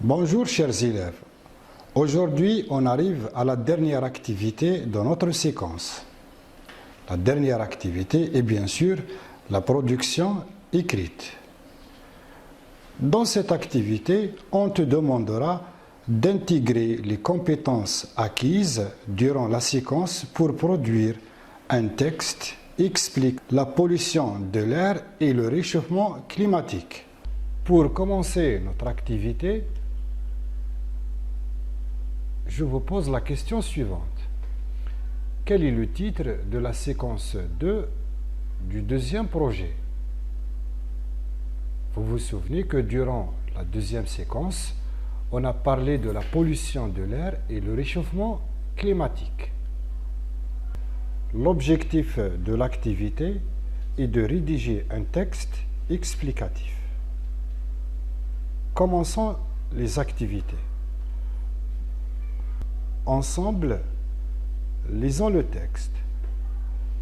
Bonjour chers élèves, aujourd'hui on arrive à la dernière activité de notre séquence. La dernière activité est bien sûr la production écrite. Dans cette activité, on te demandera d'intégrer les compétences acquises durant la séquence pour produire un texte qui explique la pollution de l'air et le réchauffement climatique. Pour commencer notre activité, je vous pose la question suivante. Quel est le titre de la séquence 2 du deuxième projet? Vous vous souvenez que durant la deuxième séquence, on a parlé de la pollution de l'air et le réchauffement climatique. L'objectif de l'activité est de rédiger un texte explicatif. Commençons les activités. Ensemble, lisons le texte.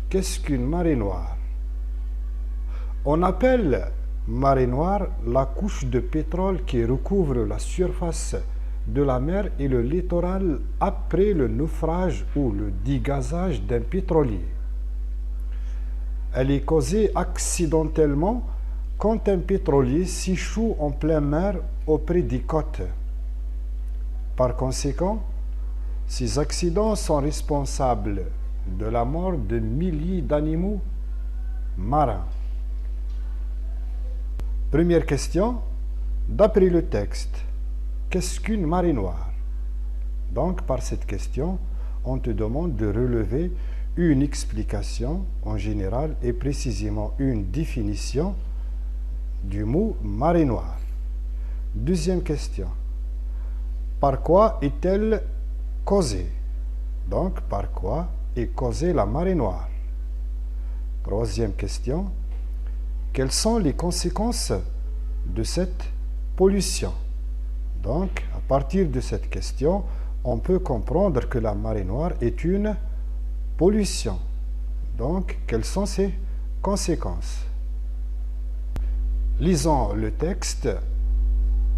Qu'est-ce qu'une marée noire? On appelle marée noire la couche de pétrole qui recouvre la surface de la mer et le littoral après le naufrage ou le dégazage d'un pétrolier. Elle est causée accidentellement quand un pétrolier s'échoue en pleine mer auprès des côtes. Par conséquent, ces accidents sont responsables de la mort de milliers d'animaux marins. Première question, d'après le texte, qu'est-ce qu'une marée noire? Donc, par cette question, on te demande de relever une explication en général et précisément une définition du mot marée noire. Deuxième question, par quoi est-elle causée? Donc, par quoi est causée la marée noire? Troisième question, quelles sont les conséquences de cette pollution? Donc, à partir de cette question, on peut comprendre que la marée noire est une pollution. Donc, quelles sont ses conséquences? Lisons le texte,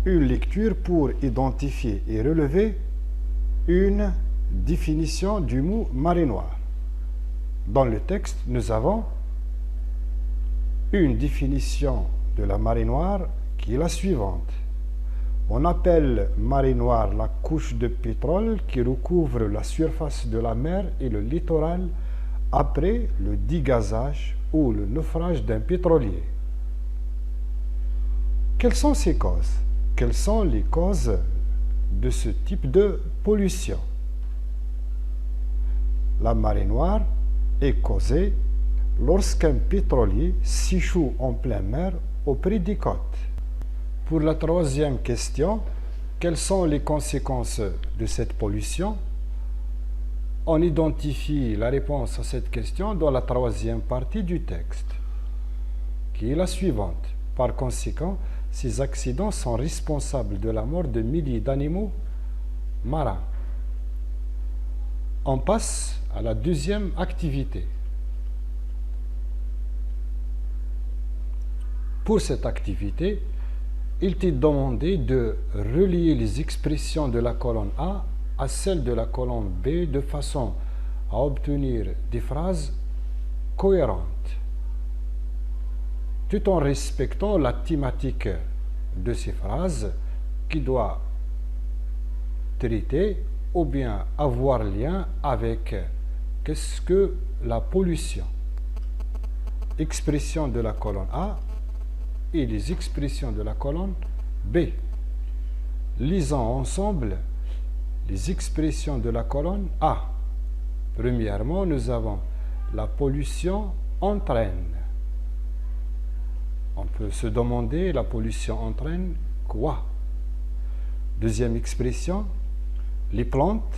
une lecture pour identifier et relever une définition du mot marée noire. Dans le texte, nous avons une définition de la marée noire qui est la suivante. On appelle marée noire la couche de pétrole qui recouvre la surface de la mer et le littoral après le dégazage ou le naufrage d'un pétrolier. Quelles sont ces causes? Quelles sont les causes de ce type de pollution? La marée noire est causée lorsqu'un pétrolier s'échoue en pleine mer auprès des côtes. Pour la troisième question, quelles sont les conséquences de cette pollution? On identifie la réponse à cette question dans la troisième partie du texte, qui est la suivante. Par conséquent, ces accidents sont responsables de la mort de milliers d'animaux marins. On passe à la deuxième activité. Pour cette activité, il t'est demandé de relier les expressions de la colonne A à celles de la colonne B de façon à obtenir des phrases cohérentes, tout en respectant la thématique de ces phrases qui doit traiter ou bien avoir lien avec qu'est-ce que la pollution. Expression de la colonne A et les expressions de la colonne B. Lisons ensemble les expressions de la colonne A. Premièrement, nous avons la pollution entraîne. On peut se demander, la pollution entraîne quoi? Deuxième expression, les plantes,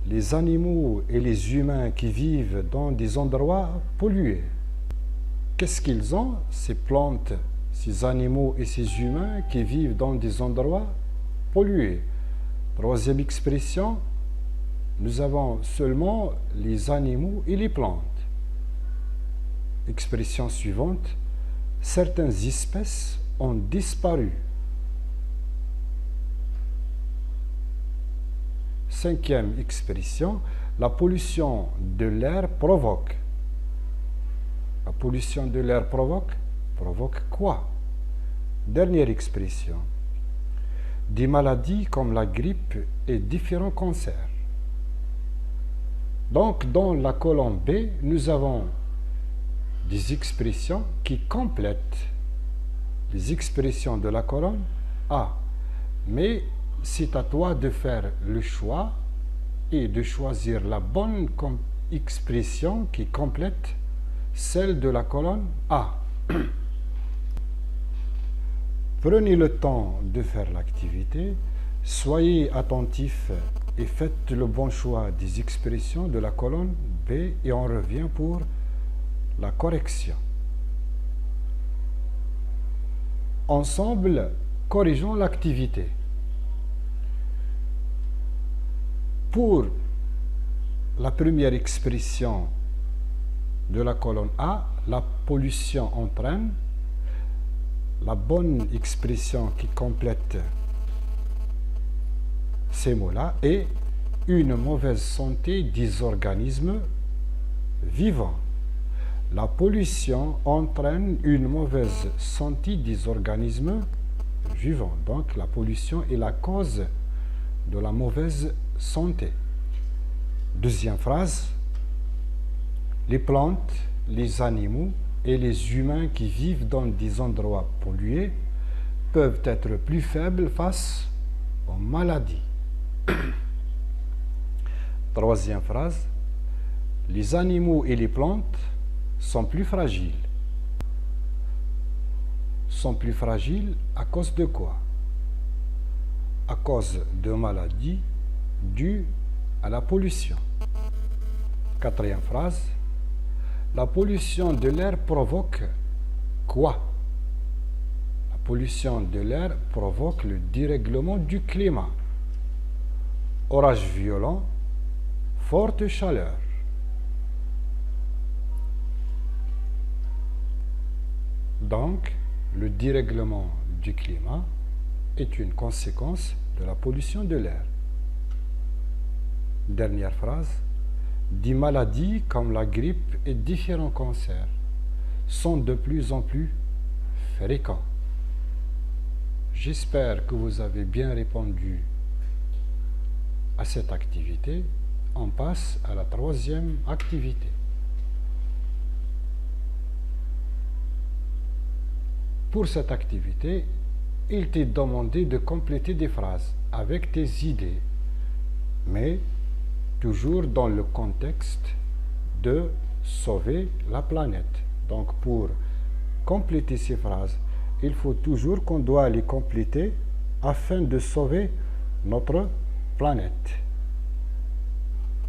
les animaux et les humains qui vivent dans des endroits pollués. Qu'est-ce qu'ils ont, ces plantes, ces animaux et ces humains qui vivent dans des endroits pollués? Troisième expression, nous avons seulement les animaux et les plantes. Expression suivante, certaines espèces ont disparu. Cinquième expression, la pollution de l'air provoque. La pollution de l'air provoque quoi? Dernière expression, des maladies comme la grippe et différents cancers. Donc, dans la colonne B, nous avons des expressions qui complètent les expressions de la colonne A. Mais c'est à toi de faire le choix et de choisir la bonne expression qui complète celle de la colonne A. Prenez le temps de faire l'activité, soyez attentifs et faites le bon choix des expressions de la colonne B et on revient pour la correction. Ensemble, corrigeons l'activité. Pour la première expression de la colonne A, la pollution entraîne. La bonne expression qui complète ces mots-là est une mauvaise santé des organismes vivants. La pollution entraîne une mauvaise santé des organismes vivants. Donc la pollution est la cause de la mauvaise santé. Deuxième phrase, les plantes, les animaux et les humains qui vivent dans des endroits pollués peuvent être plus faibles face aux maladies. Troisième phrase, les animaux et les plantes sont plus fragiles. Sont plus fragiles à cause de quoi? À cause de maladies dues à la pollution. Quatrième phrase, la pollution de l'air provoque quoi? La pollution de l'air provoque le dérèglement du climat. Orage violent, forte chaleur. Donc, le dérèglement du climat est une conséquence de la pollution de l'air. Dernière phrase, des maladies comme la grippe et différents cancers sont de plus en plus fréquents. J'espère que vous avez bien répondu à cette activité. On passe à la troisième activité. Pour cette activité, il t'est demandé de compléter des phrases avec tes idées, mais toujours dans le contexte de sauver la planète. Donc pour compléter ces phrases, il faut toujours qu'on doit les compléter afin de sauver notre planète.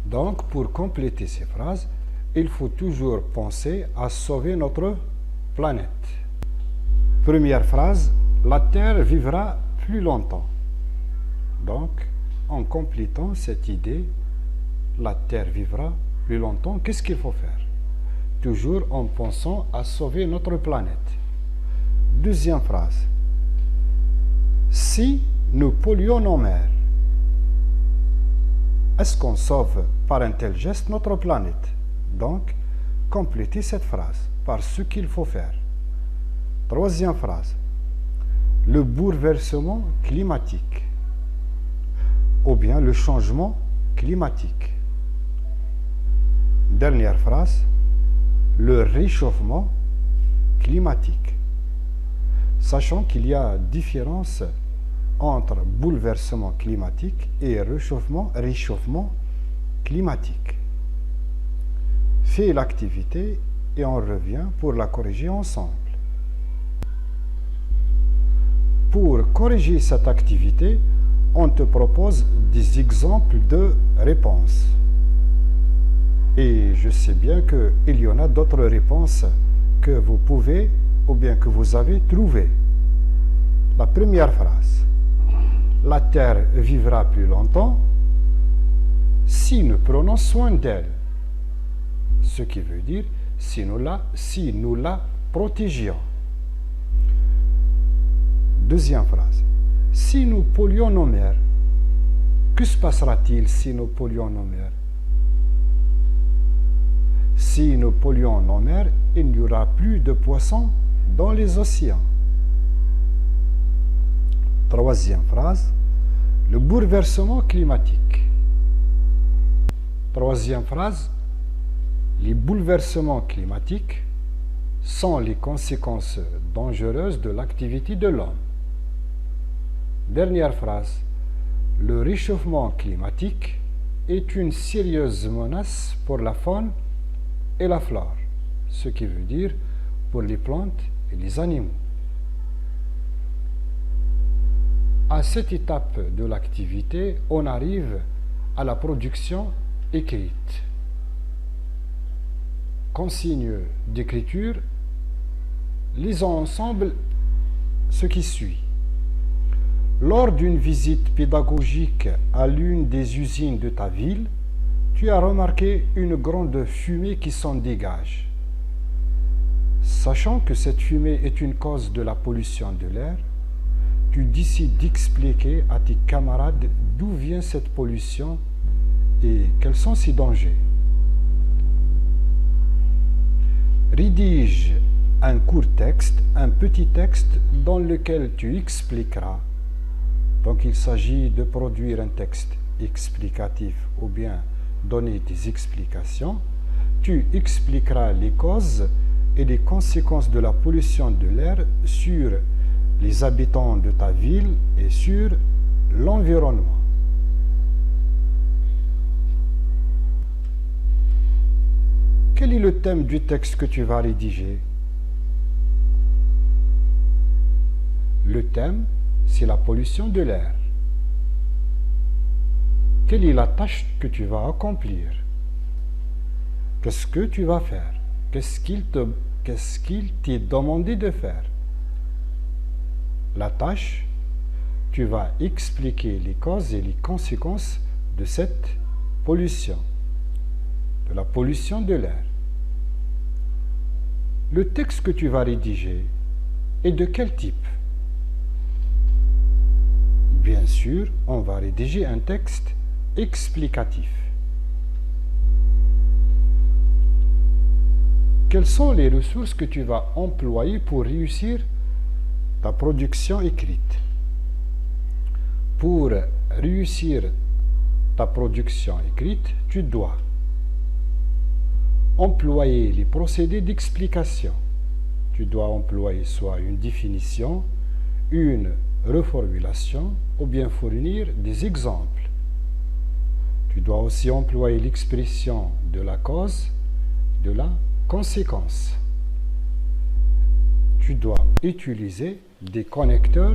Donc pour compléter ces phrases, il faut toujours penser à sauver notre planète. Première phrase, la Terre vivra plus longtemps. Donc, en complétant cette idée, la Terre vivra plus longtemps, qu'est-ce qu'il faut faire? Toujours en pensant à sauver notre planète. Deuxième phrase, si nous polluons nos mers, est-ce qu'on sauve par un tel geste notre planète? Donc, complétez cette phrase par ce qu'il faut faire. Troisième phrase, le bouleversement climatique ou bien le changement climatique. Dernière phrase, le réchauffement climatique. Sachant qu'il y a différence entre bouleversement climatique et réchauffement climatique. Fais l'activité et on revient pour la corriger ensemble. Pour corriger cette activité, on te propose des exemples de réponses. Et je sais bien qu'il y en a d'autres réponses que vous pouvez ou bien que vous avez trouvées. La première phrase. la Terre vivra plus longtemps si nous prenons soin d'elle. Ce qui veut dire si nous la protégions. Deuxième phrase. Si nous polluons nos mers, que se passera-t-il si nous polluons nos mers? Si nous polluons nos mers, il n'y aura plus de poissons dans les océans. Troisième phrase. Le bouleversement climatique. Troisième phrase. Les bouleversements climatiques sont les conséquences dangereuses de l'activité de l'homme. Dernière phrase. Le réchauffement climatique est une sérieuse menace pour la faune et la flore, ce qui veut dire pour les plantes et les animaux. À cette étape de l'activité, on arrive à la production écrite. Consigne d'écriture, lisons ensemble ce qui suit. Lors d'une visite pédagogique à l'une des usines de ta ville, tu as remarqué une grande fumée qui s'en dégage. Sachant que cette fumée est une cause de la pollution de l'air, tu décides d'expliquer à tes camarades d'où vient cette pollution et quels sont ses dangers. Rédige un court texte, un petit texte dans lequel tu expliqueras. Donc il s'agit de produire un texte explicatif ou bien donner des explications. Tu expliqueras les causes et les conséquences de la pollution de l'air sur les habitants de ta ville et sur l'environnement. Quel est le thème du texte que tu vas rédiger? Le thème, c'est la pollution de l'air. Quelle est la tâche que tu vas accomplir? Qu'est-ce que tu vas faire? Qu'est-ce qu'il t'est demandé de faire? La tâche, tu vas expliquer les causes et les conséquences de cette pollution, de la pollution de l'air. Le texte que tu vas rédiger est de quel type? Bien sûr, on va rédiger un texte explicatif. Quelles sont les ressources que tu vas employer pour réussir ta production écrite? Pour réussir ta production écrite, tu dois employer les procédés d'explication. Tu dois employer soit une définition, une reformulation ou bien fournir des exemples. Tu dois aussi employer l'expression de la cause, de la conséquence. Tu dois utiliser des connecteurs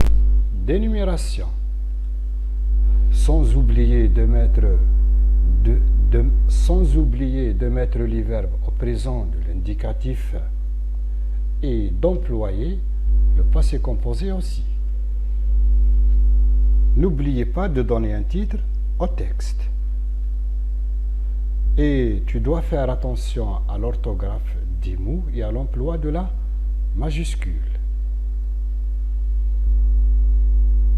d'énumération, sans oublier de mettre les verbes au présent de l'indicatif et d'employer le passé composé aussi. N'oubliez pas de donner un titre au texte. Et tu dois faire attention à l'orthographe des mots et à l'emploi de la majuscule.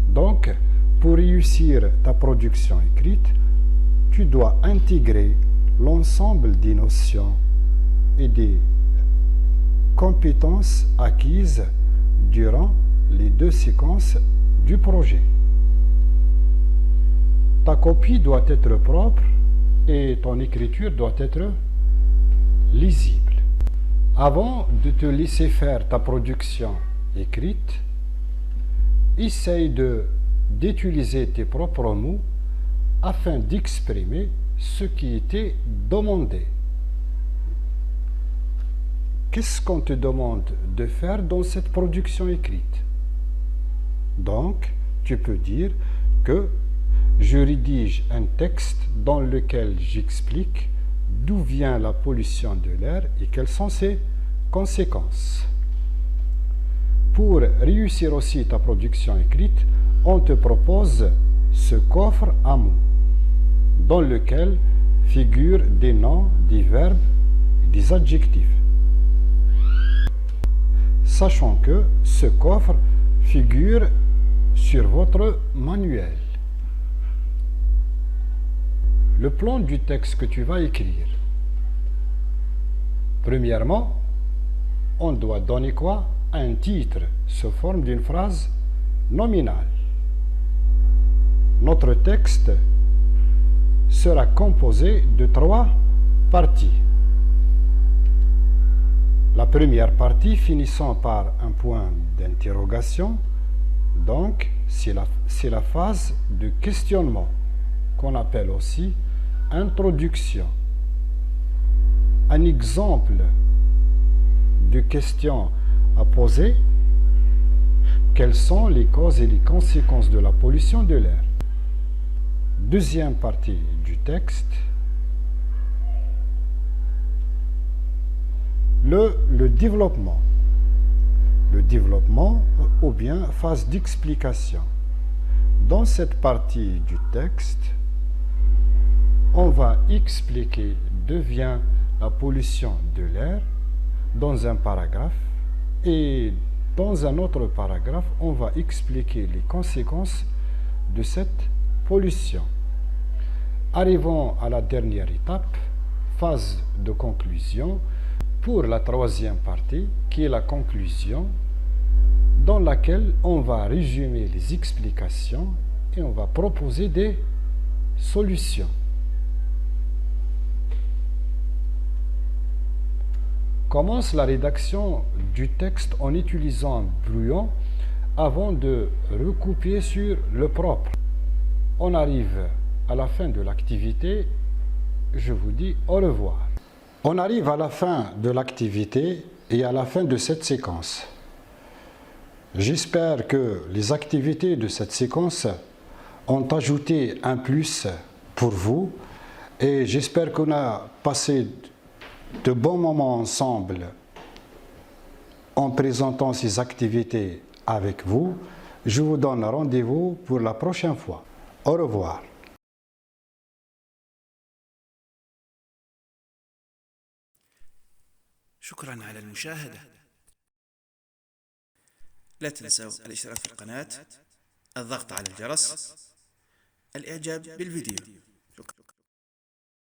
Donc, pour réussir ta production écrite, tu dois intégrer l'ensemble des notions et des compétences acquises durant les 2 séquences du projet. Ta copie doit être propre et ton écriture doit être lisible. Avant de te laisser faire ta production écrite, essaye d'utiliser tes propres mots afin d'exprimer ce qui était demandé. Qu'est-ce qu'on te demande de faire dans cette production écrite? Donc, tu peux dire que je rédige un texte dans lequel j'explique d'où vient la pollution de l'air et quelles sont ses conséquences. Pour réussir aussi ta production écrite, on te propose ce coffre à mots, dans lequel figurent des noms, des verbes et des adjectifs. Sachant que ce coffre figure sur votre manuel. Le plan du texte que tu vas écrire. Premièrement, on doit donner quoi? Un titre sous forme d'une phrase nominale. Notre texte sera composé de 3 parties. La première partie finissant par un point d'interrogation, donc c'est la phase de questionnement qu'on appelle aussi introduction. Un exemple de question à poser: quelles sont les causes et les conséquences de la pollution de l'air? Deuxième partie du texte, le développement. Le développement ou bien phase d'explication. Dans cette partie du texte, on va expliquer d'où vient la pollution de l'air dans un paragraphe, et dans un autre paragraphe, on va expliquer les conséquences de cette pollution. Arrivons à la dernière étape, phase de conclusion, pour la troisième partie, qui est la conclusion, dans laquelle on va résumer les explications et on va proposer des solutions. Commence la rédaction du texte en utilisant un brouillon avant de recouper sur le propre. On arrive à la fin de l'activité. Je vous dis au revoir. On arrive à la fin de l'activité et à la fin de cette séquence. J'espère que les activités de cette séquence ont ajouté un plus pour vous, et j'espère qu'on a passé de bons moments ensemble en présentant ces activités avec vous. Je vous donne rendez-vous pour la prochaine fois. Au revoir. شكرا على المشاهدة. لا تنسوا الاشتراك في القناة، الضغط على الجرس، الإعجاب بالفيديو.